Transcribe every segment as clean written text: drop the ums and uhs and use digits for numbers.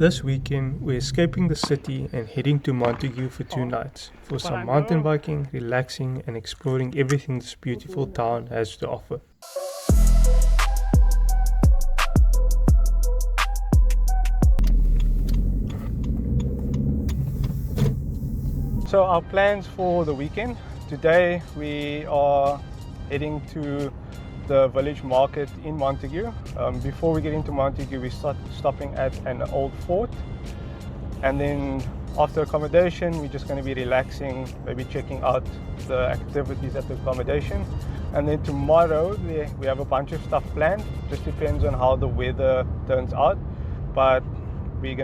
This weekend, we're escaping the city and heading to Montagu for 2 nights for some mountain biking, relaxing and exploring everything this beautiful town has to offer. So our plans for the weekend: today we are heading to the village market in Montagu. Before we get into Montagu, we start stopping at an old fort, and then after accommodation we're just going to be relaxing, maybe checking out the activities at the accommodation. And then tomorrow we have a bunch of stuff planned. Just depends on how the weather turns out, but I'm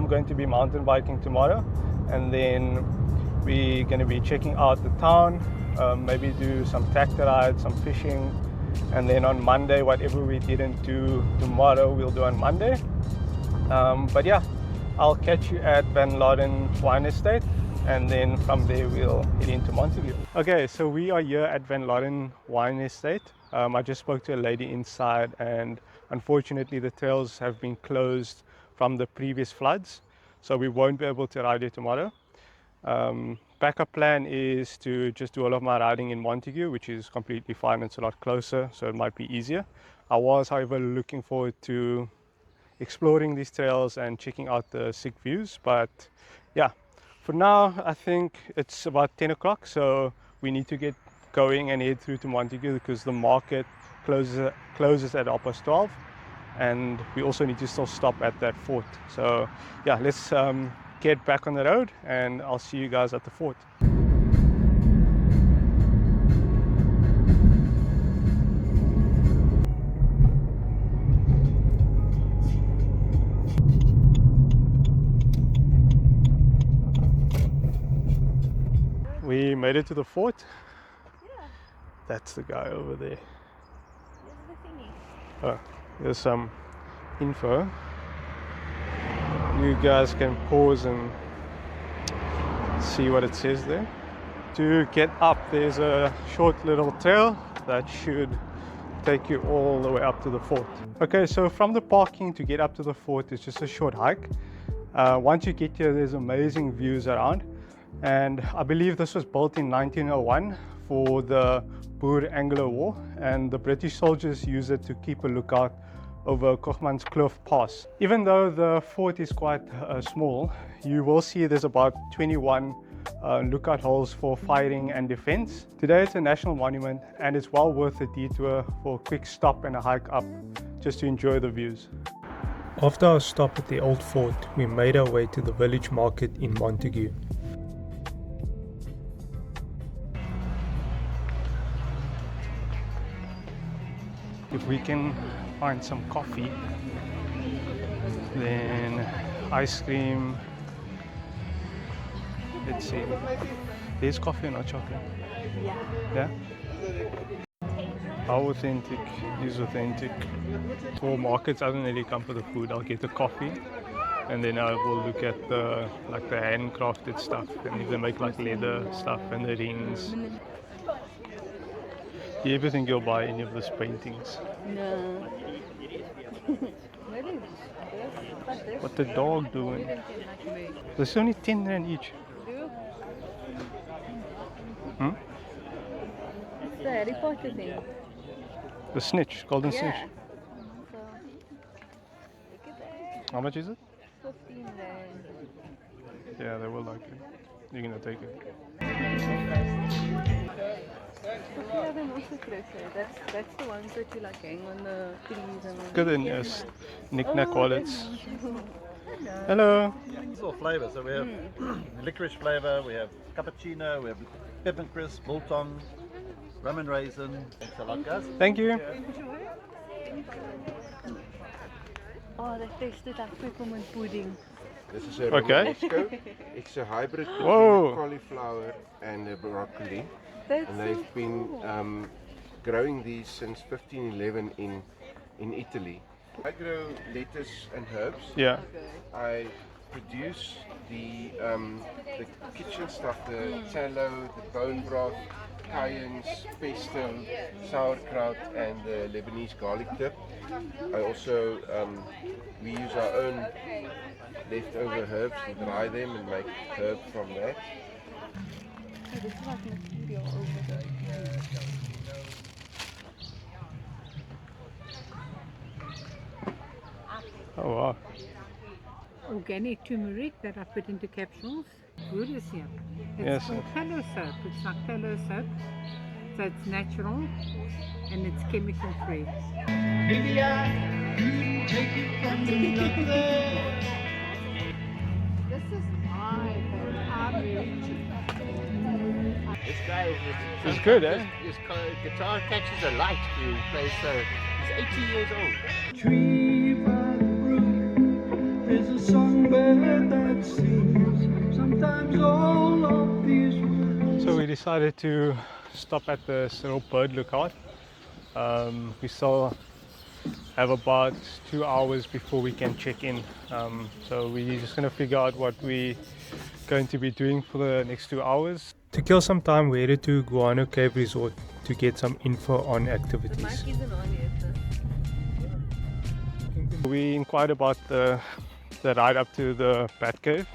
going to be mountain biking tomorrow, and then we're going to be checking out the town, maybe do some tractor rides, some fishing, and then on Monday, whatever we didn't do tomorrow, we'll do on Monday. But yeah, I'll catch you at Van Loden Wine Estate, and then from there we'll head into Montagu. Okay, so we are here at Van Loden Wine Estate. I just spoke to a lady inside, and unfortunately the trails have been closed from the previous floods, so we won't be able to ride here tomorrow. Backup plan is to just do all of my riding in Montagu, which is completely fine. It's a lot closer, so it might be easier. I was, however, looking forward to exploring these trails and checking out the sick views, but yeah, for now I think it's about 10 o'clock, so we need to get going and head through to Montagu because the market closes at 12:30, and we also need to still stop at that fort. So yeah, let's get back on the road, and I'll see you guys at the fort. We made it to the fort. Yeah. That's the guy over there. There's the thingy. Oh, there's some info. You guys can pause and see what it says there. To get up, there's a short little trail that should take you all the way up to the fort. Okay, so from the parking to get up to the fort is just a short hike. Once you get here, there's amazing views around, and I believe this was built in 1901 for the Boer-Anglo War, and the British soldiers used it to keep a lookout over Kochman's Kloof Pass. Even though the fort is quite small, you will see there's about 21 lookout holes for firing and defense. Today it's a national monument, and it's well worth a detour for a quick stop and a hike up just to enjoy the views. After our stop at the old fort, we made our way to the village market in Montagu. If we can find some coffee, then ice cream. Let's see, there's coffee or not chocolate? Yeah? How authentic is authentic? For markets, I don't really come for the food. I'll get the coffee, and then I will look at the handcrafted stuff, and if they make like leather stuff and the rings. Do you ever think you'll buy any of those paintings? No. What the dog doing? There's only 10 rand each. Hmm? It's the Harry Potter thing. The snitch, golden snitch. Yeah. So, look at that. How much is it? 15 rand. Yeah, they will like it. You're gonna take it. Yeah, they're also closer. That's the ones that you like hang on the trees and all. Good in yes. Knick-knack wallets. Hello. Hello. It's all flavors. So we have licorice flavor, we have cappuccino, we have peppermint crisp, biltong, rum and raisin. Thanks a lot, guys. Thank you. Oh, they tasted like peppermint pudding. This is a Okay. Romanesco. It's a hybrid between Whoa. a cauliflower and a broccoli. That's And so they've been cool. growing these since 1511 in Italy. I grow lettuce and herbs. Yeah. I produce the kitchen stuff, the tallow, the bone broth, cayennes, pesto, sauerkraut, and the Lebanese garlic dip. I also we use our own leftover herbs and dry them and make herb from that. So this is like material over the Oh wow. Organic turmeric that I put into capsules. Good is here. It's Yes, called tallow soap. It's like tallow soap. So it's natural and it's chemical free. Maybe I could take it from nothing. This is my favorite. I'm very cheap. This guy is It's good, eh? His guitar catches a light. He plays he's 80 years old. Tree by the brook, there's a songbird that sings. Sometimes all of these words. So we decided to stop at the Cyril Bird Lookout. We still have about 2 hours before we can check in. So we're just going to figure out what we're going to be doing for the next 2 hours. To kill some time, we headed to Guano Cave Resort to get some info on The activities. mic isn't on yet. We inquired about the ride up to the Bat Cave,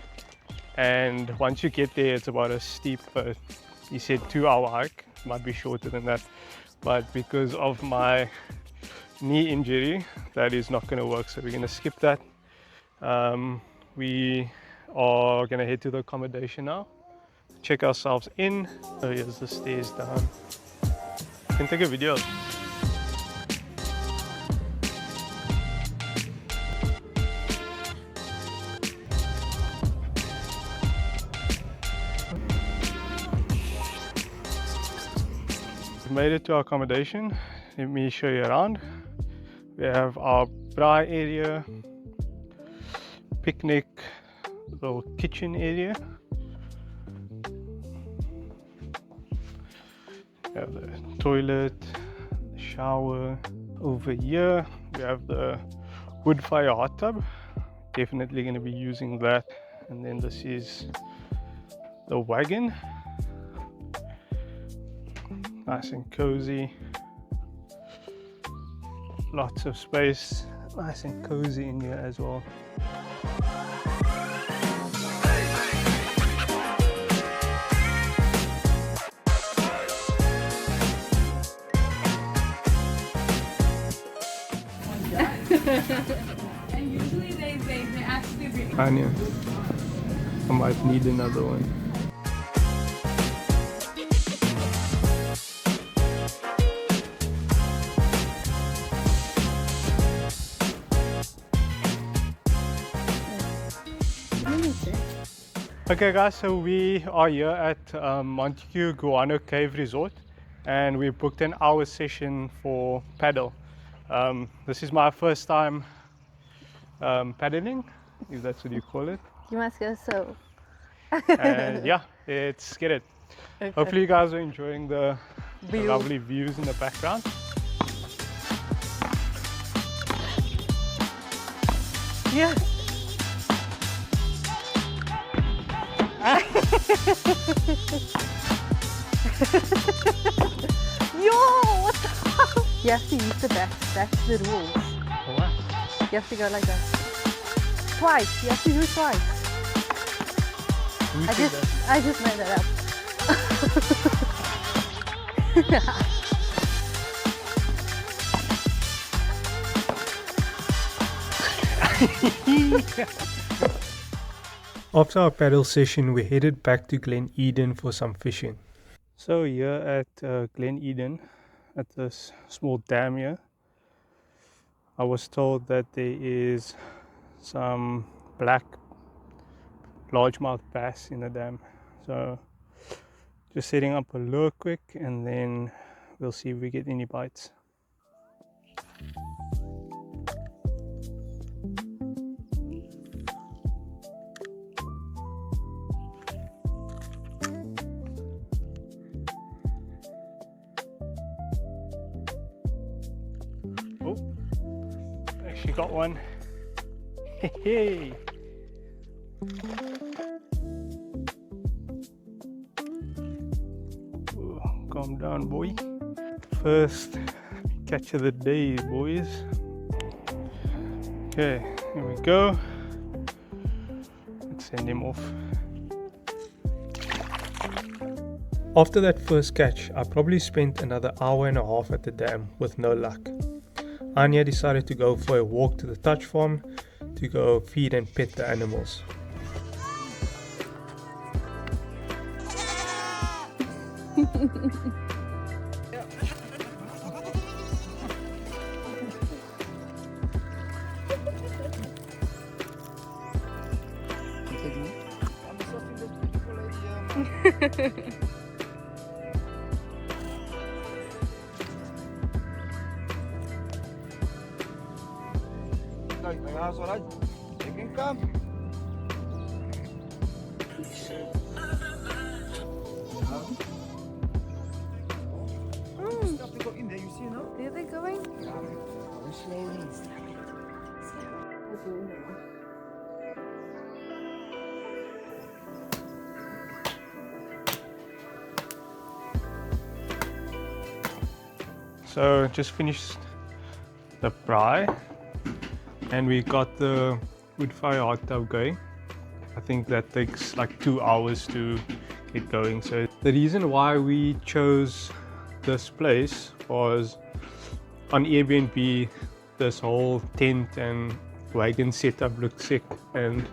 and once you get there it's about a steep, he said 2-hour hike, might be shorter than that, but because of my knee injury that is not going to work, so we're going to skip that. We are going to head to the accommodation now, check ourselves in. So here's the stairs down. You can take a video. Made it to our accommodation. Let me show you around. We have our braai area, picnic, little kitchen area. We have the toilet, the shower. Over here we have the wood fire hot tub. Definitely going to be using that. And then this is the wagon. Nice and cozy, lots of space, nice and cozy in here as well. And usually they actually bring Anya, I might need another one. Okay guys, so we are here at Montagu Guano Cave Resort, and we booked an hour session for paddle. This is my first time paddling, if that's what you call it. You must go so. And yeah, let's get it. Okay. Hopefully you guys are enjoying the View. lovely views in the background. Yeah. Yo, what the hell? You have to use the back. That's the rules. What? You have to go like that. Twice. You have to do it twice. Who I said that? just made that up. After our paddle session, we headed back to Glen Eden for some fishing. So here at Glen Eden, at this small dam here, I was told that there is some black largemouth bass in the dam. So just setting up a lure quick, and then we'll see if we get any bites. Oh, actually got one. Hey. Ooh, go calm down, boy. First catch of the day, boys. Okay, here we go. Let's send him off. After that first catch, I probably spent another hour and a half at the dam with no luck. Anya decided to go for a walk to the touch farm to go feed and pet the animals. Kijk, mijn haas eruit. Ik in kamp. Stop to go in there, you see now? Where are they going? Very slowly. So just finished the braai and we got the wood fire hot tub going. I think that takes like 2 hours to get going. So the reason why we chose this place was on Airbnb this whole tent and wagon setup looked sick, and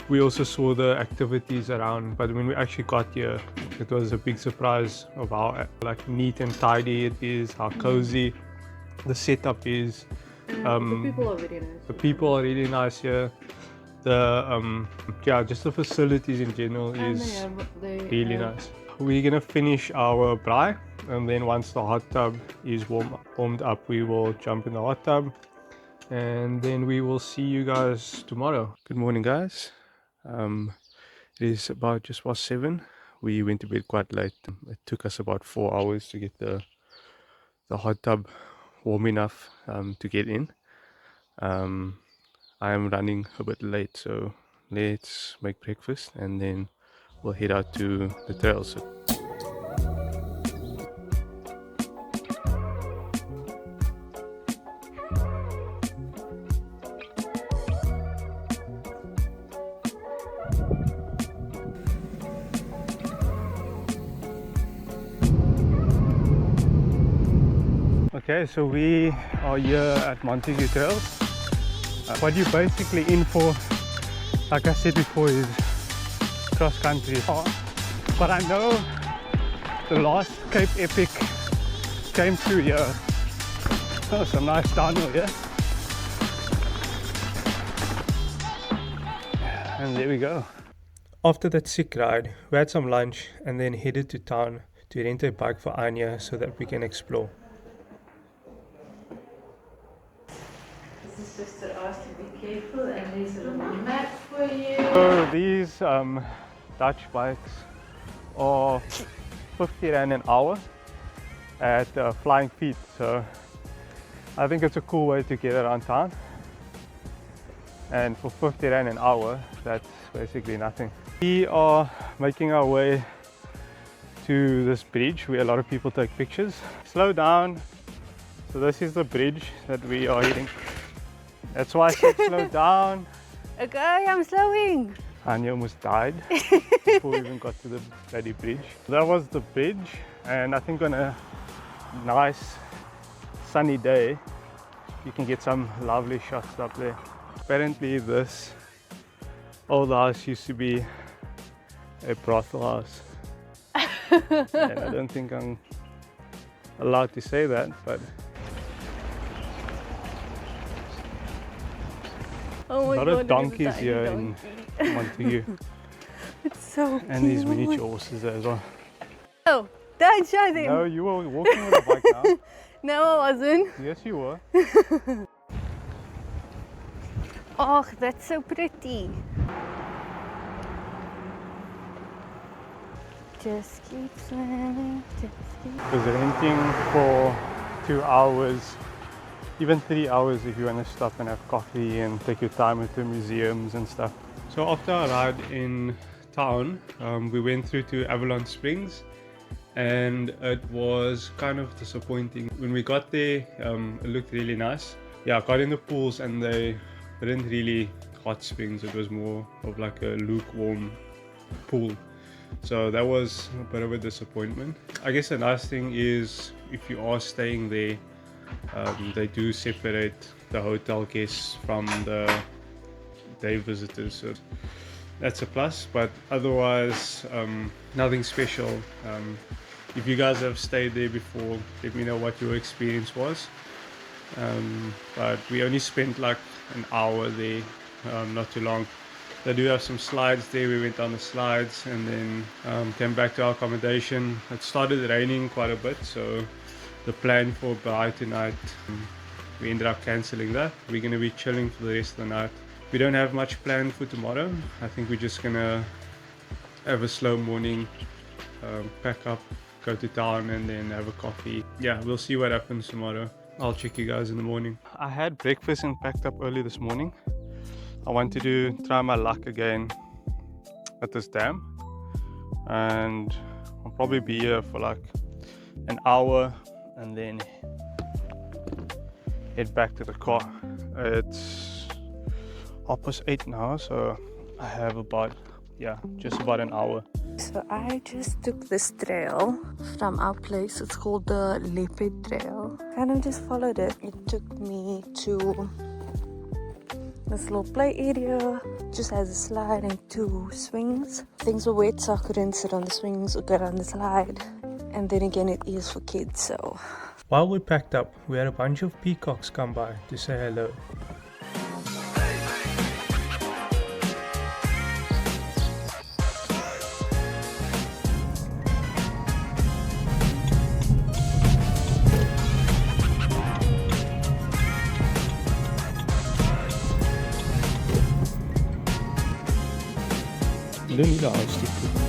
we also saw the activities around, but when we actually got here it was a big surprise of how like neat and tidy it is, how cozy the setup is. The people are very nice. The people are really nice here. The yeah, just the facilities in general is really nice. We're gonna finish our braai, and then once the hot tub is warmed up, we will jump in the hot tub, and then we will see you guys tomorrow. Good morning, guys. It is about just past 7. We went to bed quite late. It took us about 4 hours to get the hot tub warm enough to get in. I am running a bit late, so let's make breakfast and then we'll head out to the trails. Okay, so we are here at Montagu Trails. What you're basically in for, like I said before, is cross country. But I know the last Cape Epic came through here. Oh, some nice downhill here. And there we go. After that sick ride, we had some lunch and then headed to town to rent a bike for Anya so that we can explore. Sister asked to be careful, and there's a little map for you. So these Dutch bikes are 50 Rand an hour at flying feet, so I think it's a cool way to get around town, and for 50 Rand an hour that's basically nothing. We are making our way to this bridge where a lot of people take pictures. Slow down. So this is the bridge that we are hitting. That's why I said slow down. Okay, I'm slowing. Anya almost died before we even got to the bloody bridge. That was the bridge, and I think on a nice sunny day you can get some lovely shots up there. Apparently this old house used to be a brothel house. And I don't think I'm allowed to say that, but Oh my a lot God, of donkeys here in Montagu. It's so cute. And these miniature horses there as well. Oh, don't show them. No, you were walking with a bike now. No, I wasn't. Yes, you were. Oh, that's so pretty. Just keep swimming, just keep... Because renting for 2 hours, even 3 hours if you want to stop and have coffee and take your time with the museums and stuff. So after our ride in town, we went through to Avalon Springs, and it was kind of disappointing. When we got there, it looked really nice. Yeah, I got in the pools and they didn't really hot springs, it was more of like a lukewarm pool. So that was a bit of a disappointment. I guess the nice thing is if you are staying there, they do separate the hotel guests from the day visitors, so that's a plus. But otherwise, nothing special. If you guys have stayed there before, let me know what your experience was. But we only spent like an hour there, not too long. They do have some slides there. We went on the slides and then came back to our accommodation. It started raining quite a bit, so the plan for Braai tonight, we ended up cancelling that. We're going to be chilling for the rest of the night. We don't have much planned for tomorrow. I think we're just going to have a slow morning, pack up, go to town and then have a coffee. Yeah, we'll see what happens tomorrow. I'll check you guys in the morning. I had breakfast and packed up early this morning. I wanted to try my luck again at this dam, and I'll probably be here for like an hour and then head back to the car. It's 8:30 now, so I have about, just about an hour. So I just took this trail from our place. It's called the Leopard Trail, and I just followed it. It took me to this little play area, just has a slide and 2 swings. Things were wet, so I couldn't sit on the swings or get on the slide. And then again, it is for kids, so. While we packed up, we had a bunch of peacocks come by to say hello. You don't need to stick to it.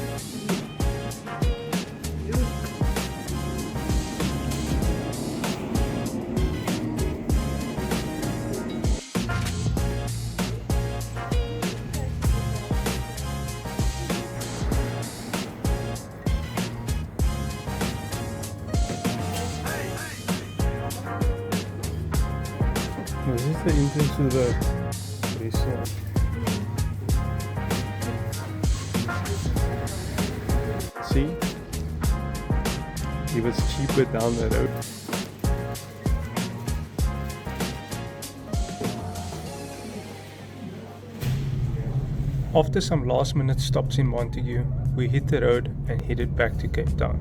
This is the entrance to the restaurant. See? It was cheaper down the road. After some last minute stops in Montagu, we hit the road and headed back to Cape Town.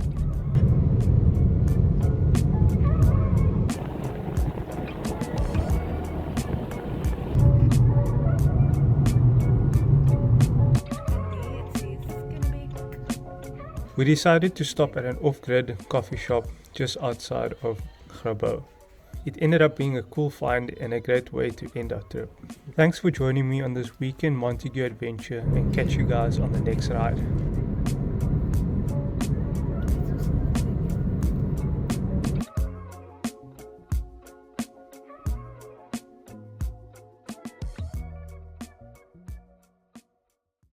We decided to stop at an off-grid coffee shop just outside of Grabo. It ended up being a cool find and a great way to end our trip. Thanks for joining me on this weekend Montagu adventure, and catch you guys on the next ride.